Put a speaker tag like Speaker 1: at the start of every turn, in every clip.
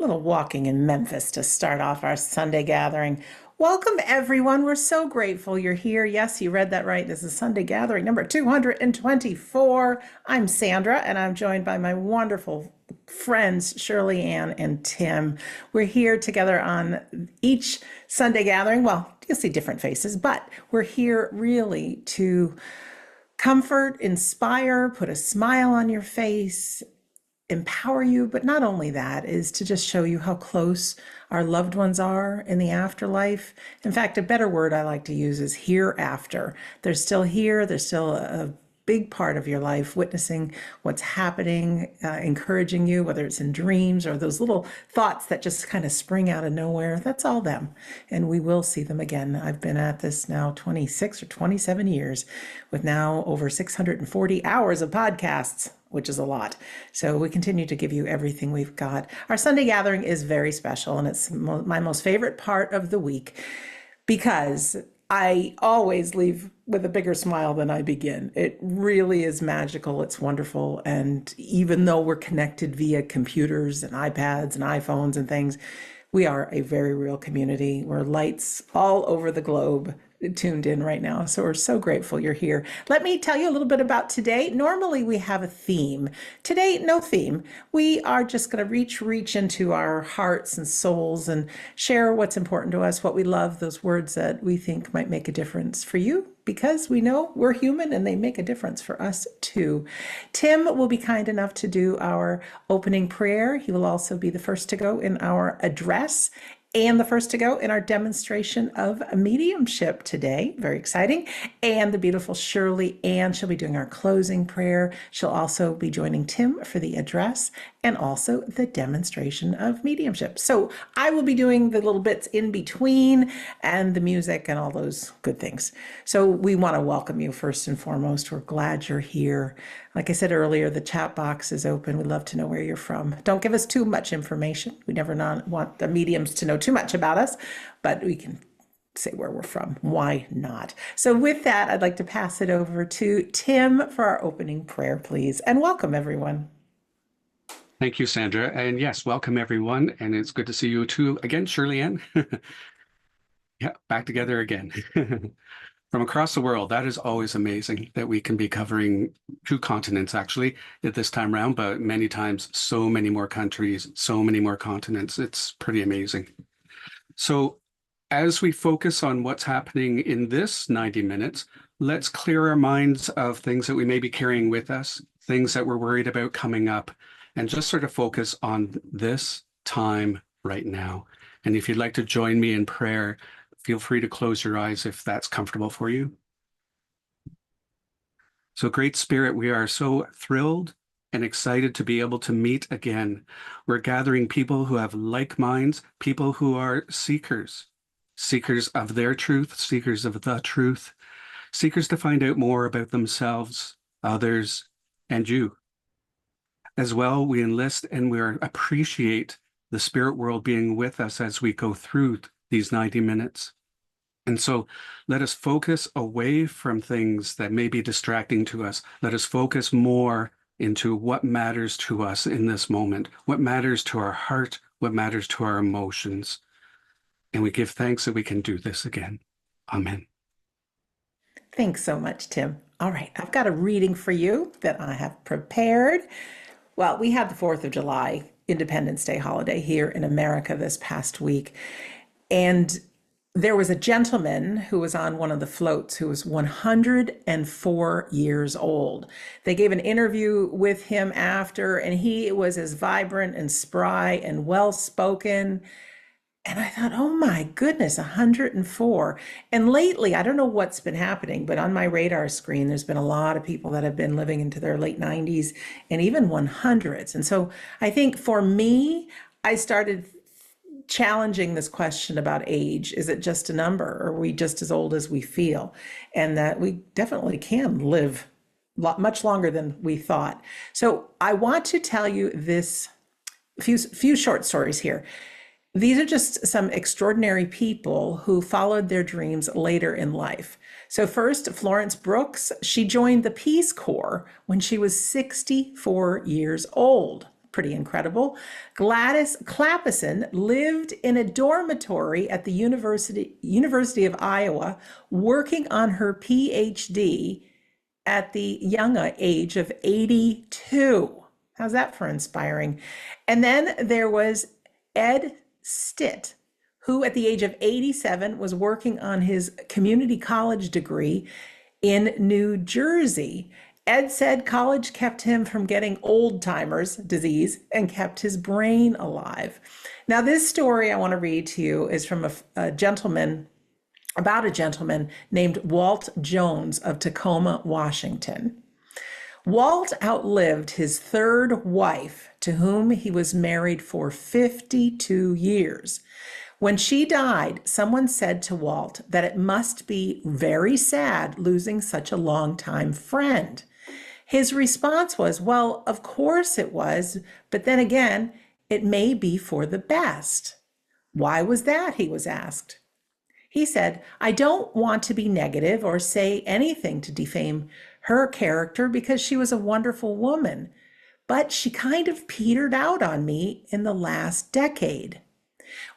Speaker 1: little walking in Memphis to start off our Sunday gathering. Welcome, everyone. We're so grateful you're here. Yes, you read that right. This is Sunday gathering number 224. I'm Sandra, and I'm joined by my wonderful friends, Shirley Ann and Tim. We're here together on each Sunday gathering. Well, you'll see different faces, but we're here really to comfort, inspire, put a smile on your face, empower you, but not only that, is to just show you how close our loved ones are in the afterlife. In fact, a better word I like to use is hereafter. They're still here, they're still a big part of your life, witnessing what's happening, encouraging you, whether it's in dreams or those little thoughts that just kind of spring out of nowhere. That's all them. And we will see them again. I've been at this now 26 or 27 years with now over 640 hours of podcasts, which is a lot. So we continue to give you everything we've got. Our Sunday gathering is very special, and it's my most favorite part of the week because I always leave with a bigger smile than I begin. It really is magical. It's wonderful. And even though we're connected via computers and iPads and iPhones and things, we are a very real community. We're lights all over the globe tuned in right now. So we're so grateful you're here. Let me tell you a little bit about today. Normally we have a theme. Today, no theme. We are just going to reach into our hearts and souls and share what's important to us, what we love, those words that we think might make a difference for you, because we know we're human and they make a difference for us too. Tim will be kind enough to do our opening prayer. He will also be the first to go in our address and the first to go in our demonstration of mediumship today. Very exciting. And the beautiful Shirley Ann, she'll be doing our closing prayer. She'll also be joining Tim for the address and also the demonstration of mediumship. So I will be doing the little bits in between and the music and all those good things. So we want to welcome you first and foremost. We're glad you're here. Like I said earlier, the chat box is open. We'd love to know where you're from. Don't give us too much information. We never want the mediums to know too much about us, but we can say where we're from. Why not? So with that, I'd like to pass it over to Tim for our opening prayer, please. And welcome, everyone.
Speaker 2: Thank you, Sandra. And yes, welcome, everyone. And it's good to see you too again, Shirley Ann. Yeah, back together again. From across the world, that is always amazing that we can be covering 2 continents actually at this time around, but many times so many more countries, so many more continents. It's pretty amazing. So as we focus on what's happening in this 90 minutes, let's clear our minds of things that we may be carrying with us, things that we're worried about coming up, and just sort of focus on this time right now. And if you'd like to join me in prayer, feel free to close your eyes if that's comfortable for you. So, Great Spirit, we are so thrilled and excited to be able to meet again. We're gathering people who have like minds, people who are seekers, seekers of their truth, seekers of the truth, seekers to find out more about themselves, others, and you. As well, we enlist and we appreciate the spirit world being with us as we go through these 90 minutes. And so let us focus away from things that may be distracting to us. Let us focus more into what matters to us in this moment, what matters to our heart, what matters to our emotions. And we give thanks that we can do this again. Amen.
Speaker 1: Thanks so much, Tim. All right, I've got a reading for you that I have prepared. Well, we had the 4th of July Independence Day holiday here in America this past week. And there was a gentleman who was on one of the floats who was 104 years old. They gave an interview with him after, and he was as vibrant and spry and well-spoken. And I thought, oh my goodness, 104. And lately, I don't know what's been happening, but on my radar screen, there's been a lot of people that have been living into their late 90s and even 100s. And so I think for me, I started challenging this question about age. Is it just a number? Or are we just as old as we feel? And that we definitely can live much longer than we thought. So I want to tell you this few short stories here. These are just some extraordinary people who followed their dreams later in life. So first, Florence Brooks, she joined the Peace Corps when she was 64 years old. Pretty incredible. Gladys Clappison lived in a dormitory at the University of Iowa, working on her PhD at the young age of 82. How's that for inspiring? And then there was Ed Stitt, who at the age of 87 was working on his community college degree in New Jersey. Ed said college kept him from getting old timers disease and kept his brain alive. Now, this story I want to read to you is from a gentleman, about a gentleman named Walt Jones of Tacoma, Washington. Walt outlived his third wife, to whom he was married for 52 years. When she died, someone said to Walt that it must be very sad losing such a longtime friend. His response was, well, of course it was, but then again, it may be for the best. Why was that? He was asked. He said, I don't want to be negative or say anything to defame her character because she was a wonderful woman, but she kind of petered out on me in the last decade.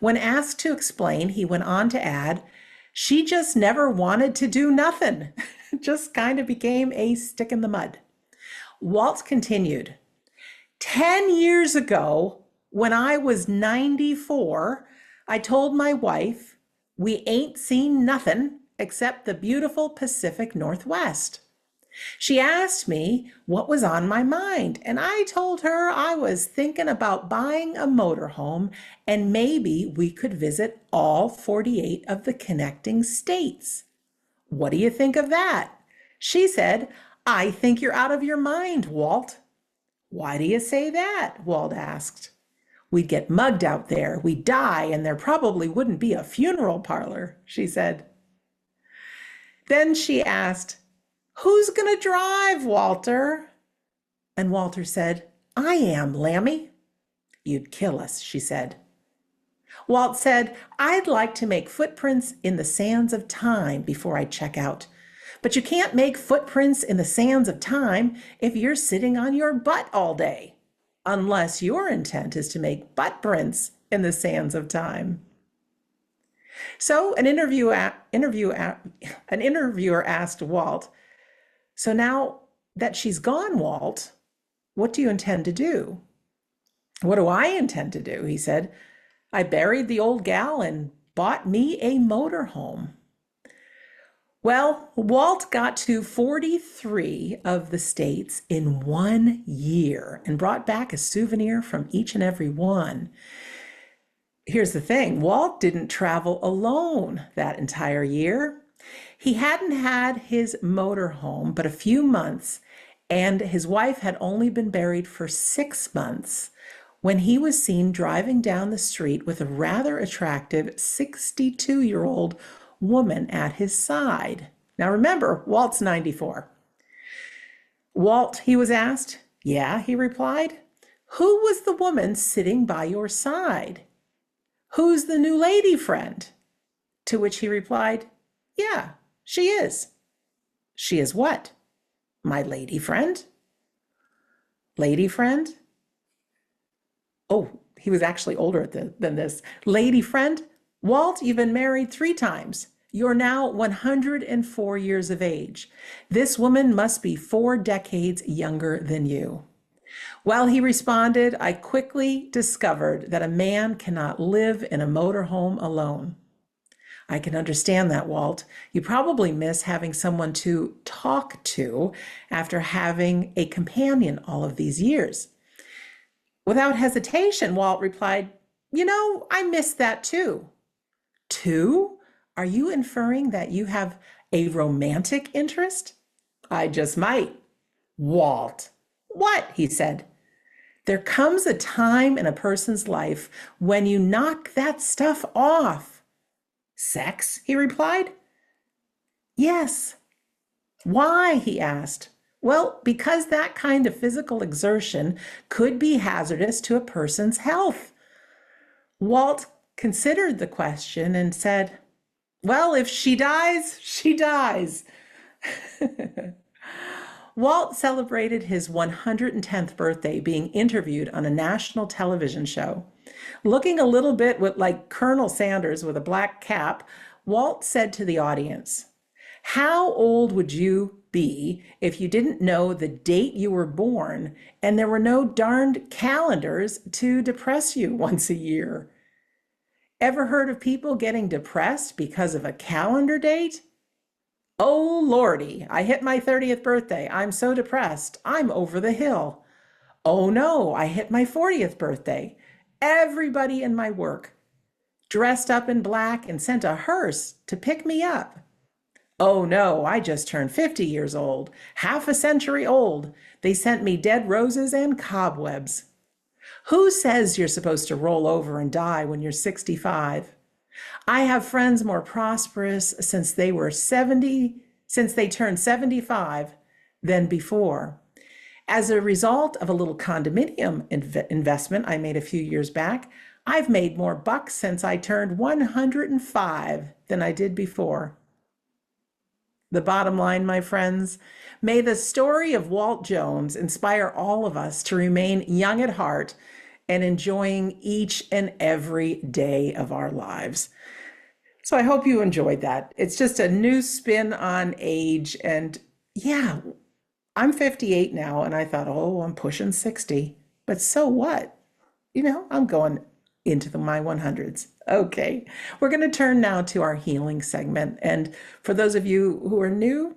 Speaker 1: When asked to explain, he went on to add, she just never wanted to do nothing, just kind of became a stick in the mud. Walt continued, 10 years ago, when I was 94, I told my wife, we ain't seen nothing except the beautiful Pacific Northwest. She asked me what was on my mind, and I told her I was thinking about buying a motorhome and maybe we could visit all 48 of the connecting states. What do you think of that? She said, I think you're out of your mind, Walt. Why do you say that? Walt asked. We'd get mugged out there, we'd die, and there probably wouldn't be a funeral parlor, she said. Then she asked, who's going to drive, Walter? And Walter said, I am, Lammy. You'd kill us, she said. Walt said, I'd like to make footprints in the sands of time before I check out. But you can't make footprints in the sands of time if you're sitting on your butt all day, unless your intent is to make butt prints in the sands of time. So an interviewer asked Walt, so now that she's gone, Walt, what do you intend to do? What do I intend to do? He said, I buried the old gal and bought me a motorhome. Well, Walt got to 43 of the states in 1 year and brought back a souvenir from each and every one. Here's the thing, Walt didn't travel alone that entire year. He hadn't had his motorhome but a few months, and his wife had only been buried for 6 months when he was seen driving down the street with a rather attractive 62-year-old woman at his side. Now remember, Walt's 94. Walt, he was asked. Yeah, he replied. Who was the woman sitting by your side? Who's the new lady friend? To which he replied, yeah, she is. She is what? My lady friend? Lady friend? Oh, he was actually older than this. Lady friend? Walt, you've been married 3 times. You're now 104 years of age. This woman must be 4 decades younger than you. Well, he responded, I quickly discovered that a man cannot live in a motorhome alone. I can understand that, Walt. You probably miss having someone to talk to after having a companion all of these years. Without hesitation, Walt replied, I miss that too. Two? Are you inferring that you have a romantic interest? I just might. Walt. What? He said. There comes a time in a person's life when you knock that stuff off. Sex? He replied. Yes. Why? He asked. Well, because that kind of physical exertion could be hazardous to a person's health. Walt considered the question and said, well, if she dies, she dies. Walt celebrated his 110th birthday being interviewed on a national television show. Looking a little bit like Colonel Sanders with a black cap, Walt said to the audience, "How old would you be if you didn't know the date you were born and there were no darned calendars to depress you once a year?" Ever heard of people getting depressed because of a calendar date? Oh, Lordy, I hit my 30th birthday. I'm so depressed. I'm over the hill. Oh no, I hit my 40th birthday. Everybody in my work dressed up in black and sent a hearse to pick me up. Oh no, I just turned 50 years old, half a century old. They sent me dead roses and cobwebs. Who says you're supposed to roll over and die when you're 65? I have friends more prosperous since they turned 75 than before. As a result of a little condominium investment I made a few years back, I've made more bucks since I turned 105 than I did before. The bottom line, my friends, may the story of Walt Jones inspire all of us to remain young at heart and enjoying each and every day of our lives. So I hope you enjoyed that. It's just a new spin on age. And yeah, I'm 58 now, and I thought, oh, I'm pushing 60. But so what? I'm going into my 100s. Okay, we're going to turn now to our healing segment. And for those of you who are new,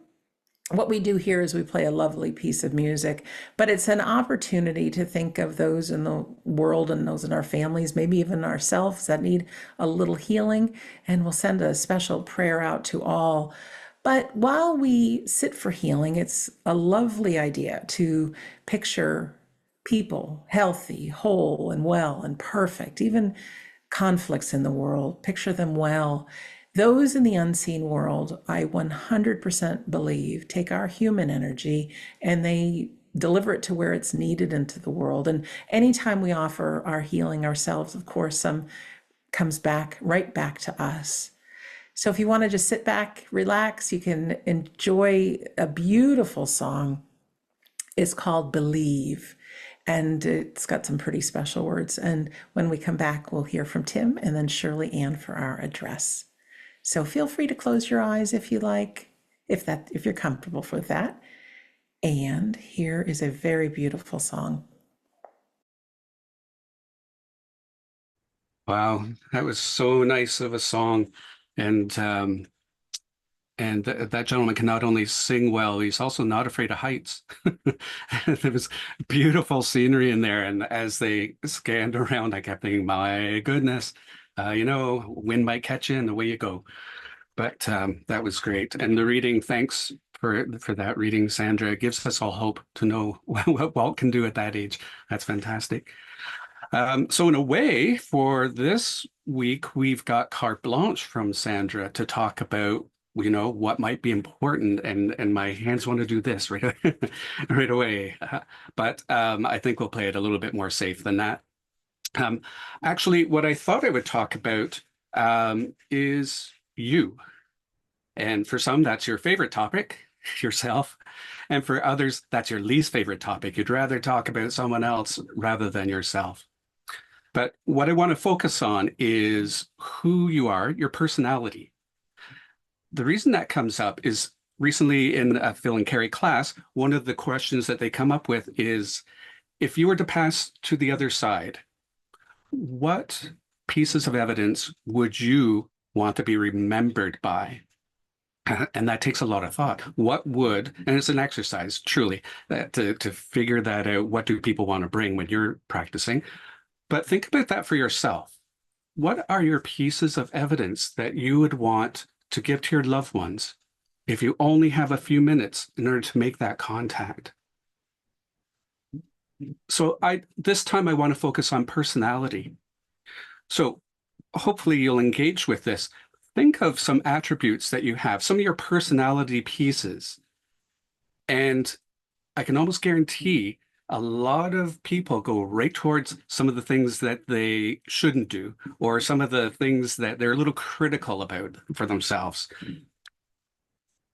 Speaker 1: what we do here is we play a lovely piece of music, but it's an opportunity to think of those in the world and those in our families, maybe even ourselves, that need a little healing. And we'll send a special prayer out to all. But while we sit for healing, it's a lovely idea to picture people healthy, whole, and well, and perfect, even conflicts in the world. Picture them well. Those in the unseen world, I 100% believe, take our human energy and they deliver it to where it's needed into the world. And anytime we offer our healing ourselves, of course, some comes back right back to us. So if you want to just sit back, relax, you can enjoy a beautiful song. It's called Believe, and it's got some pretty special words. And when we come back, we'll hear from Tim and then Shirley Ann for our address. So feel free to close your eyes if you like, if you're comfortable with that. And here is a very beautiful song.
Speaker 2: Wow, that was so nice of a song. And that gentleman can not only sing well, he's also not afraid of heights. There was beautiful scenery in there. And as they scanned around, I kept thinking, my goodness, wind might catch you and away you go. But that was great. And the reading, thanks for that reading, Sandra. It gives us all hope to know what Walt can do at that age. That's fantastic. So in a way, for this week, we've got carte blanche from Sandra to talk about, what might be important. And my hands want to do this right, right away. But I think we'll play it a little bit more safe than that. Actually, what I thought I would talk about is you. And for some, that's your favorite topic, yourself. And for others, that's your least favorite topic. You'd rather talk about someone else rather than yourself. But what I want to focus on is who you are, your personality. The reason that comes up is recently in a Phil and Carrie class, one of the questions that they come up with is, if you were to pass to the other side, what pieces of evidence would you want to be remembered by? And that takes a lot of thought. What would, and it's an exercise, truly, to figure that out. What do people want to bring when you're practicing? But think about that for yourself. What are your pieces of evidence that you would want to give to your loved ones if you only have a few minutes in order to make that contact? So this time I want to focus on personality. So hopefully you'll engage with this. Think of some attributes that you have, some of your personality pieces. And I can almost guarantee a lot of people go right towards some of the things that they shouldn't do, or some of the things that they're a little critical about for themselves.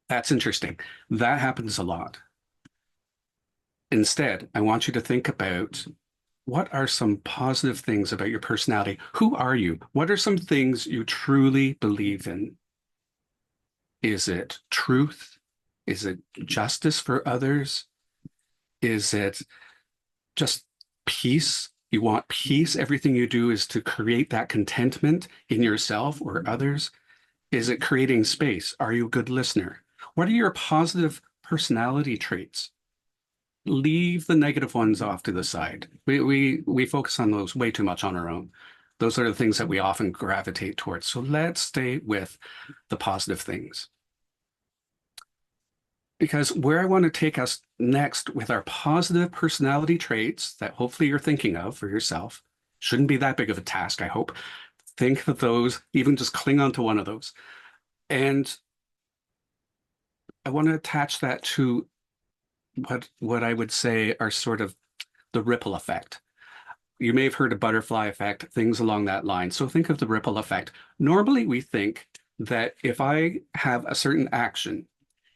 Speaker 2: That's interesting. That happens a lot. Instead, I want you to think about what are some positive things about your personality? Who are you? What are some things you truly believe in? Is it truth? Is it justice for others? Is it just peace? You want peace. Everything you do is to create that contentment in yourself or others. Is it creating space? Are you a good listener? What are your positive personality traits? Leave the negative ones off to the side. We focus on those way too much on our own. Those are the things that we often gravitate towards. So let's stay with the positive things. Because where I want to take us next with our positive personality traits that hopefully you're thinking of for yourself, shouldn't be that big of a task, I hope. Think of those, even just cling on to one of those. And I want to attach that to what I would say are sort of the ripple effect. You may have heard of butterfly effect, things along that line. So think of the ripple effect. Normally, we think that if I have a certain action,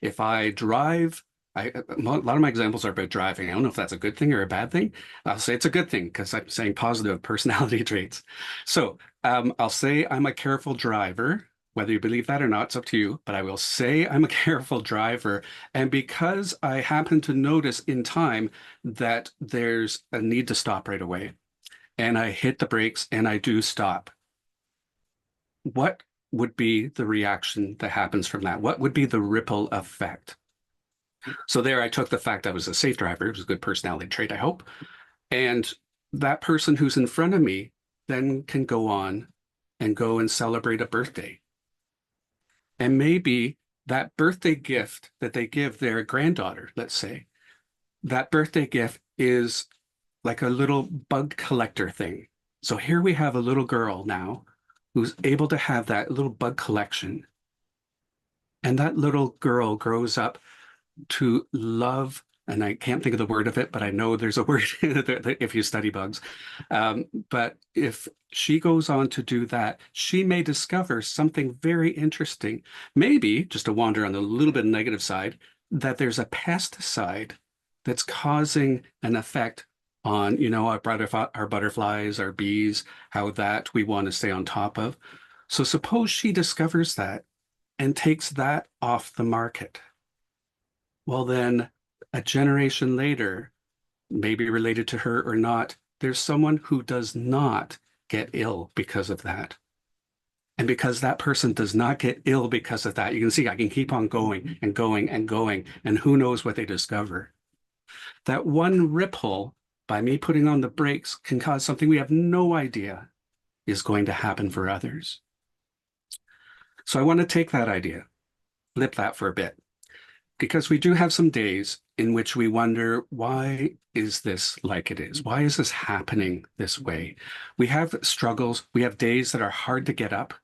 Speaker 2: if I drive, a lot of my examples are about driving. I don't know if that's a good thing or a bad thing. I'll say it's a good thing because I'm saying positive personality traits. So I'll say I'm a careful driver. Whether you believe that or not, it's up to you, but I will say I'm a careful driver. And because I happen to notice in time that there's a need to stop right away, and I hit the brakes and I do stop, what would be the reaction that happens from that? What would be the ripple effect? So there I took the fact I was a safe driver. It was a good personality trait, I hope. And that person who's in front of me then can go on and go and celebrate a birthday. And maybe that birthday gift that they give their granddaughter, let's say, that birthday gift is like a little bug collector thing. So here we have a little girl now who's able to have that little bug collection. And that little girl grows up to love, and I can't think of the word of it, but I know there's a word if you study bugs. But if she goes on to do that, she may discover something very interesting. Maybe, just to wander on the little bit negative side, that there's a pesticide that's causing an effect on, our butterflies, our bees, how that we want to stay on top of. So suppose she discovers that and takes that off the market. Well, then a generation later, maybe related to her or not, there's someone who does not get ill because of that. And because that person does not get ill because of that, you can see I can keep on going and going and going, and who knows what they discover. That one ripple by me putting on the brakes can cause something we have no idea is going to happen for others. So I want to take that idea, flip that for a bit, because we do have some days in which we wonder, why is this like it is? Why is this happening this way? We have struggles. We have days that are hard to get up.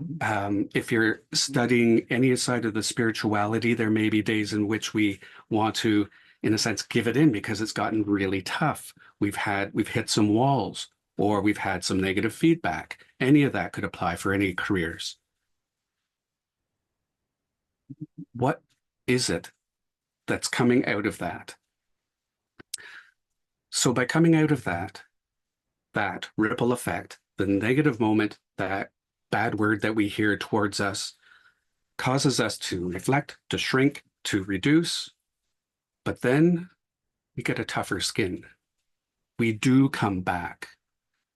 Speaker 2: If you're studying any side of the spirituality, there may be days in which we want to, in a sense, give it in because it's gotten really tough. We've hit some walls, or we've had some negative feedback. Any of that could apply for any careers. What is it that's coming out of that? So by coming out of that ripple effect, the negative moment, that bad word that we hear towards us, causes us to reflect, to shrink, to reduce, but then we get a tougher skin. We do come back.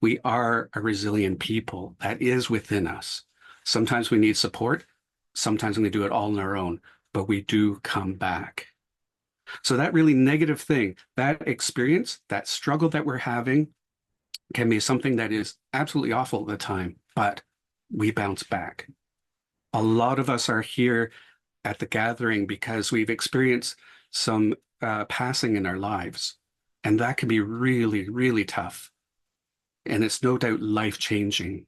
Speaker 2: We are a resilient people. That is within us. Sometimes we need support. Sometimes we do it all on our own, but we do come back. So that really negative thing, that experience, that struggle that we're having can be something that is absolutely awful at the time, but we bounce back. A lot of us are here at the gathering because we've experienced some passing in our lives, and that can be really, really tough. And it's no doubt life-changing.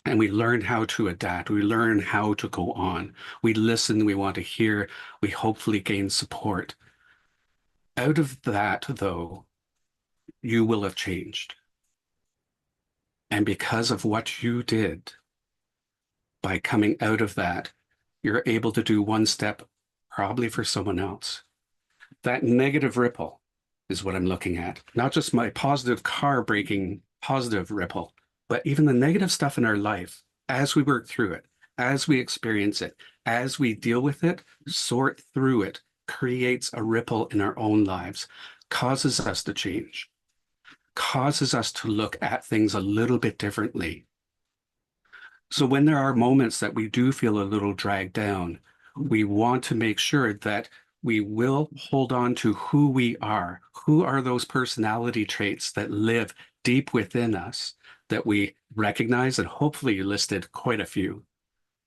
Speaker 2: And we learn how to adapt. We learn how to go on. We listen. We want to hear. We hopefully gain support. Out of that, though, you will have changed. And because of what you did, by coming out of that, you're able to do one step probably for someone else. That negative ripple, is what I'm looking at. Not just my positive car braking positive ripple, but even the negative stuff in our life as we work through it, as we experience it, as we deal with it, sort through it, creates a ripple in our own lives, causes us to change, causes us to look at things a little bit differently. So when there are moments that we do feel a little dragged down, we want to make sure that we will hold on to who we are. Who are those personality traits that live deep within us that we recognize? And hopefully you listed quite a few,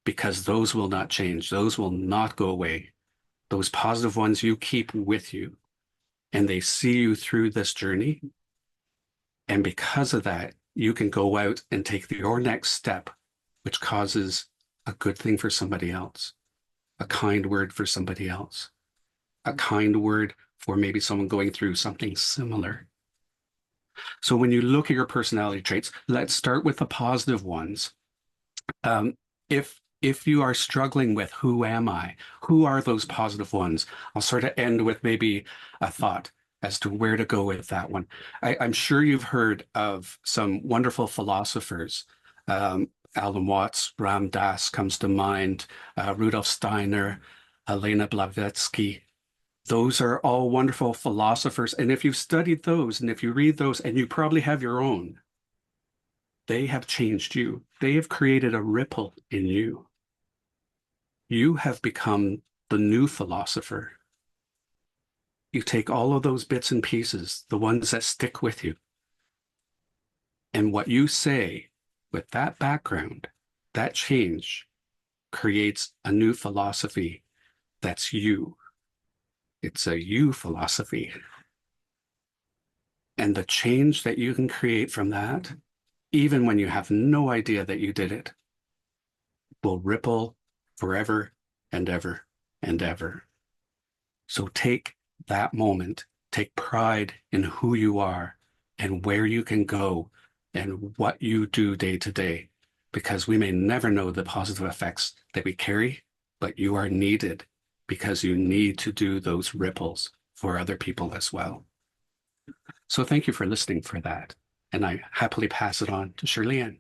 Speaker 2: because those will not change. Those will not go away. Those positive ones you keep with you, and they see you through this journey. And because of that, you can go out and take your next step, which causes a good thing for somebody else, a kind word for somebody else, a kind word for maybe someone going through something similar. So when you look at your personality traits, let's start with the positive ones. If you are struggling with who am I, who are those positive ones? I'll sort of end with maybe a thought as to where to go with that one. I'm sure you've heard of some wonderful philosophers. Alan Watts, Ram Dass comes to mind, Rudolf Steiner, Helena Blavatsky. Those are all wonderful philosophers. And if you've studied those, and if you read those, and you probably have your own, they have changed you. They have created a ripple in you. You have become the new philosopher. You take all of those bits and pieces, the ones that stick with you, and what you say with that background, that change creates a new philosophy that's you. It's a you philosophy. And the change that you can create from that, even when you have no idea that you did it, will ripple forever and ever and ever. So take that moment, take pride in who you are and where you can go and what you do day to day, because we may never know the positive effects that we carry, but you are needed because you need to do those ripples for other people as well. So thank you for listening for that. And I happily pass it on to Shirley Ann.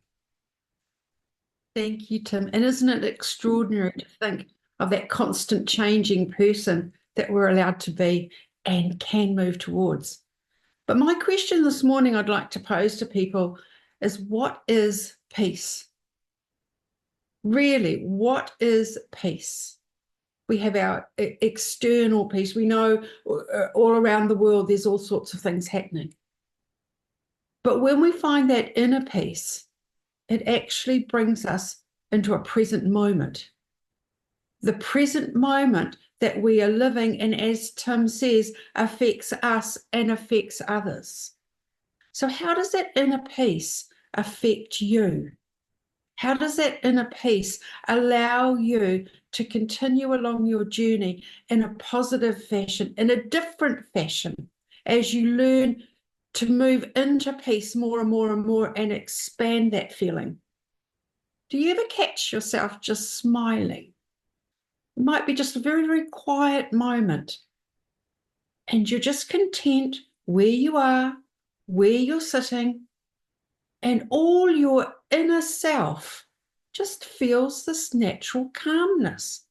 Speaker 3: Thank you, Tim. And isn't it extraordinary to think of that constant changing person that we're allowed to be and can move towards? But my question this morning I'd like to pose to people is, what is peace? Really, what is peace? We have our external peace. We know all around the world there's all sorts of things happening. But when we find that inner peace, it actually brings us into a present moment. The present moment that we are living, and as Tim says, affects us and affects others. So how does that inner peace affect you? How does that inner peace allow you to continue along your journey in a positive fashion, in a different fashion, as you learn to move into peace more and more and more and expand that feeling? Do you ever catch yourself just smiling? It might be just a very, very quiet moment, and you're just content where you are, where you're sitting, and all your inner self just feels this natural calmness.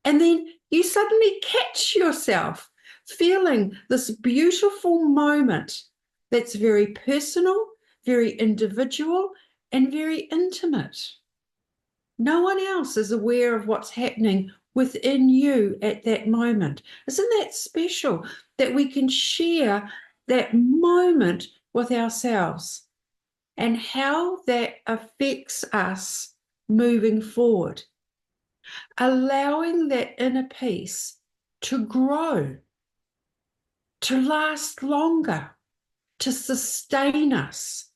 Speaker 3: And then you suddenly catch yourself feeling this beautiful moment that's very personal, very individual, and very intimate. No one else is aware of what's happening within you at that moment. Isn't that special that we can share that moment with ourselves and how that affects us moving forward? Allowing that inner peace to grow, to last longer, to sustain us.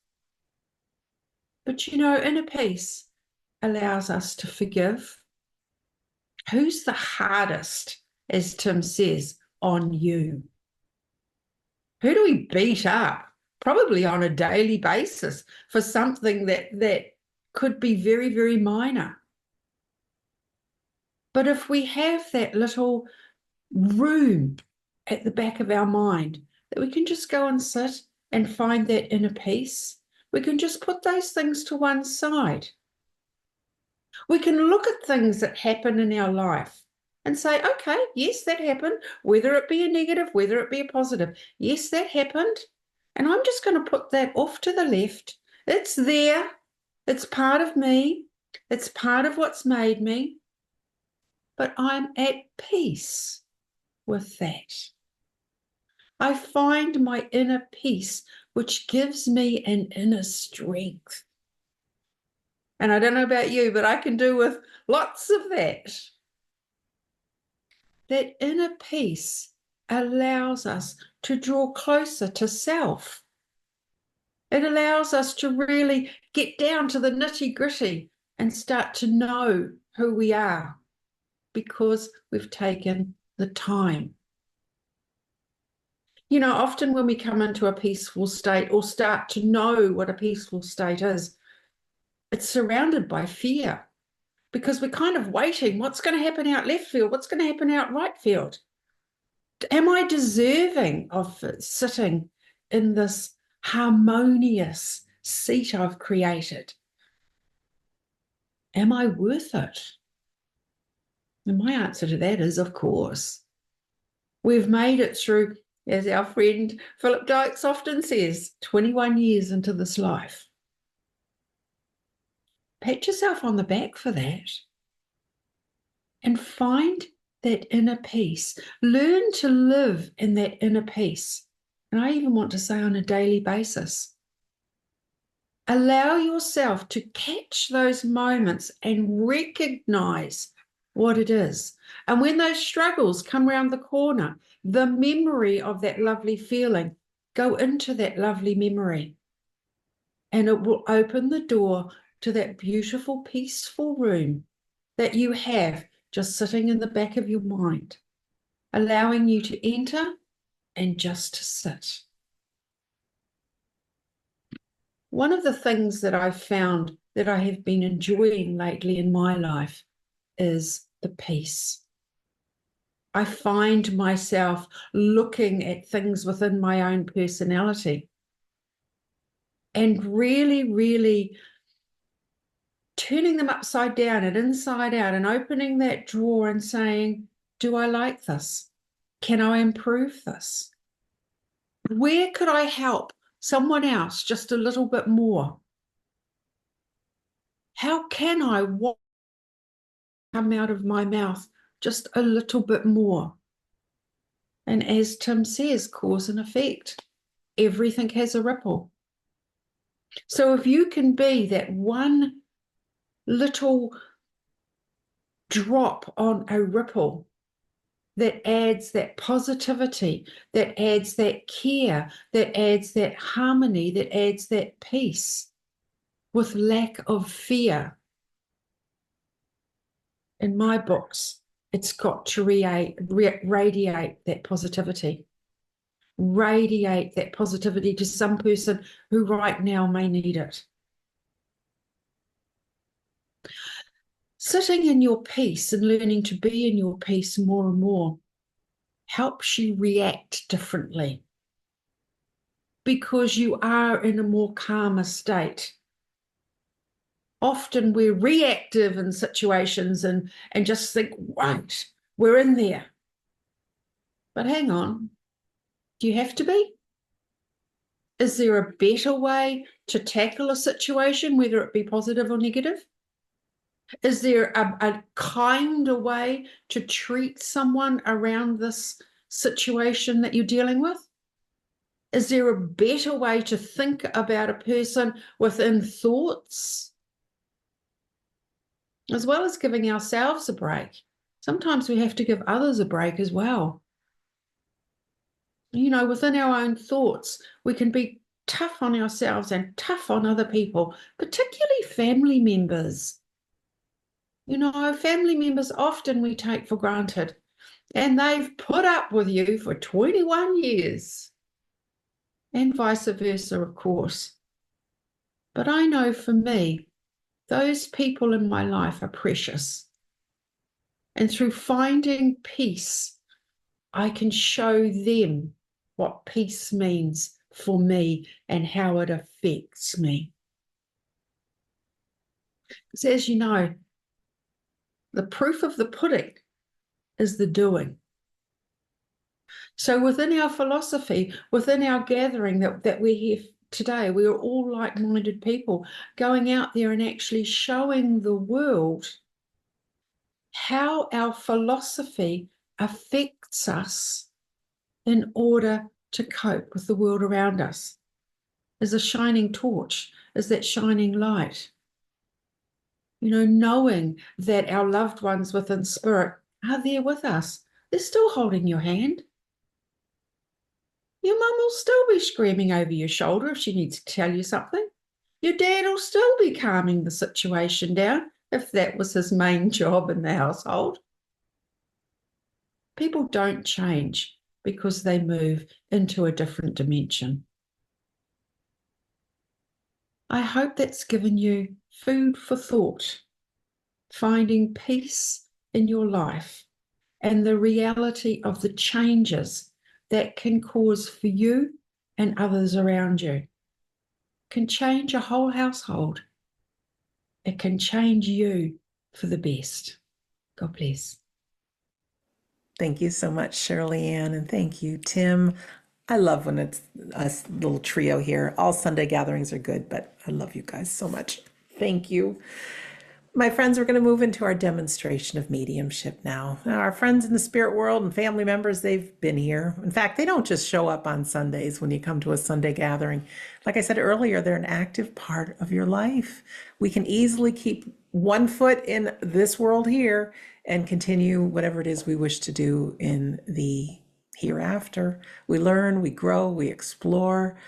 Speaker 3: But you know, inner peace allows us to forgive. Who's the hardest, as Tim says, on you? Who do we beat up? Probably on a daily basis for something that could be very, very minor. But if we have that little room at the back of our mind that we can just go and sit and find that inner peace. We can just put those things to one side. We can look at things that happen in our life and say, okay, yes, that happened, whether it be a negative, whether it be a positive. Yes, that happened. And I'm just going to put that off to the left. It's there. It's part of me. It's part of what's made me. But I'm at peace with that. I find my inner peace, which gives me an inner strength. And I don't know about you, but I can do with lots of that. That inner peace allows us to draw closer to self. It allows us to really get down to the nitty-gritty and start to know who we are because we've taken the time. You know, often when we come into a peaceful state or start to know what a peaceful state is, it's surrounded by fear because we're kind of waiting. What's going to happen out left field? What's going to happen out right field? Am I deserving of sitting in this harmonious seat I've created? Am I worth it? And my answer to that is, of course. We've made it through, as our friend Philip Dykes often says, 21 years into this life. Pat yourself on the back for that and find that inner peace. Learn to live in that inner peace. And I even want to say on a daily basis. Allow yourself to catch those moments and recognize what it is. And when those struggles come around the corner, the memory of that lovely feeling, go into that lovely memory. And it will open the door to that beautiful, peaceful room that you have just sitting in the back of your mind, allowing you to enter and just to sit. One of the things that I've found that I have been enjoying lately in my life is the peace. I find myself looking at things within my own personality and really, really turning them upside down and inside out and opening that drawer and saying, do I like this? Can I improve this? Where could I help someone else just a little bit more? How can I come out of my mouth just a little bit more? And as Tim says, cause and effect. Everything has a ripple. So if you can be that one little drop on a ripple that adds that positivity, that adds that care, that adds that harmony, that adds that peace with lack of fear. In my books, it's got to radiate that positivity. Radiate that positivity to some person who right now may need it. Sitting in your peace and learning to be in your peace more and more helps you react differently because you are in a more calmer state. Often we're reactive in situations and just think, right, we're in there. But hang on, do you have to be? Is there a better way to tackle a situation, whether it be positive or negative? Is there a kinder way to treat someone around this situation that you're dealing with? Is there a better way to think about a person within thoughts? As well as giving ourselves a break. Sometimes we have to give others a break as well. You know, within our own thoughts, we can be tough on ourselves and tough on other people, particularly family members. You know, family members often we take for granted, and they've put up with you for 21 years, and vice versa, of course. But I know for me, those people in my life are precious. And through finding peace, I can show them what peace means for me and how it affects me. Because as you know, the proof of the pudding is the doing. So within our philosophy, within our gathering that we're here today, we are all like-minded people going out there and actually showing the world how our philosophy affects us in order to cope with the world around us. As a shining torch, as that shining light. You know, knowing that our loved ones within spirit are there with us. They're still holding your hand. Your mum will still be screaming over your shoulder if she needs to tell you something. Your dad will still be calming the situation down if that was his main job in the household. People don't change because they move into a different dimension. I hope that's given you food for thought, finding peace in your life and the reality of the changes that can cause for you and others around you. It can change a whole household. It can change you for the best. God bless.
Speaker 1: Thank you so much, Shirley Ann, and thank you, Tim. I love when it's a little trio here. All Sunday gatherings are good, but I love you guys so much. Thank you. My friends, we're going to move into our demonstration of mediumship now. Now, our friends in the spirit world and family members, they've been here. In fact, they don't just show up on Sundays when you come to a Sunday gathering. Like I said earlier, they're an active part of your life. We can easily keep one foot in this world here and continue whatever it is we wish to do in the hereafter. We learn, we grow, we explore.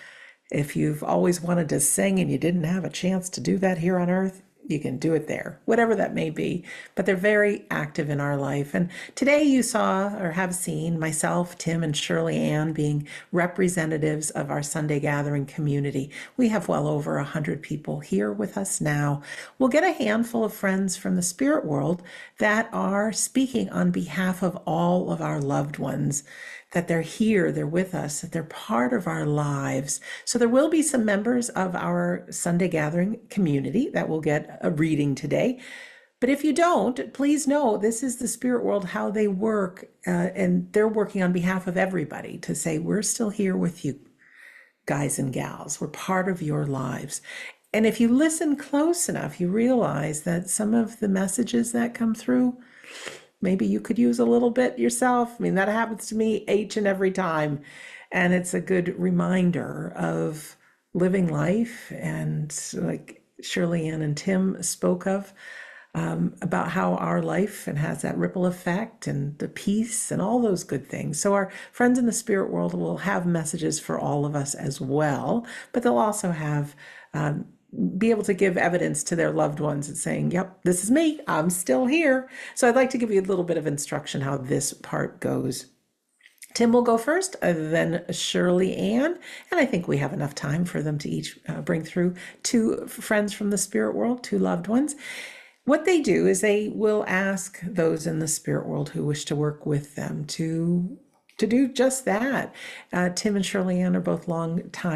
Speaker 1: If you've always wanted to sing and you didn't have a chance to do that here on earth, you can do it there, whatever that may be. But they're very active in our life. And today you saw or have seen myself, Tim, and Shirley Ann being representatives of our Sunday gathering community. We have well over 100 people here with us now. We'll get a handful of friends from the spirit world that are speaking on behalf of all of our loved ones, that they're here, they're with us, that they're part of our lives. So there will be some members of our Sunday gathering community that will get a reading today. But if you don't, please know this is the spirit world, how they work, and they're working on behalf of everybody to say, we're still here with you, guys and gals. We're part of your lives. And if you listen close enough, you realize that some of the messages that come through, maybe you could use a little bit yourself. I mean, that happens to me each and every time. And it's a good reminder of living life. And like Shirley Ann and Tim spoke of, about how our life and has that ripple effect and the peace and all those good things. So our friends in the spirit world will have messages for all of us as well, but they'll also have be able to give evidence to their loved ones and saying, yep, this is me, I'm still here. So I'd like to give you a little bit of instruction how this part goes. Tim will go first, then Shirley Ann, and I think we have enough time for them to each bring through two friends from the spirit world, two loved ones. What they do is they will ask those in the spirit world who wish to work with them to do just that. Tim and Shirley Ann are both long time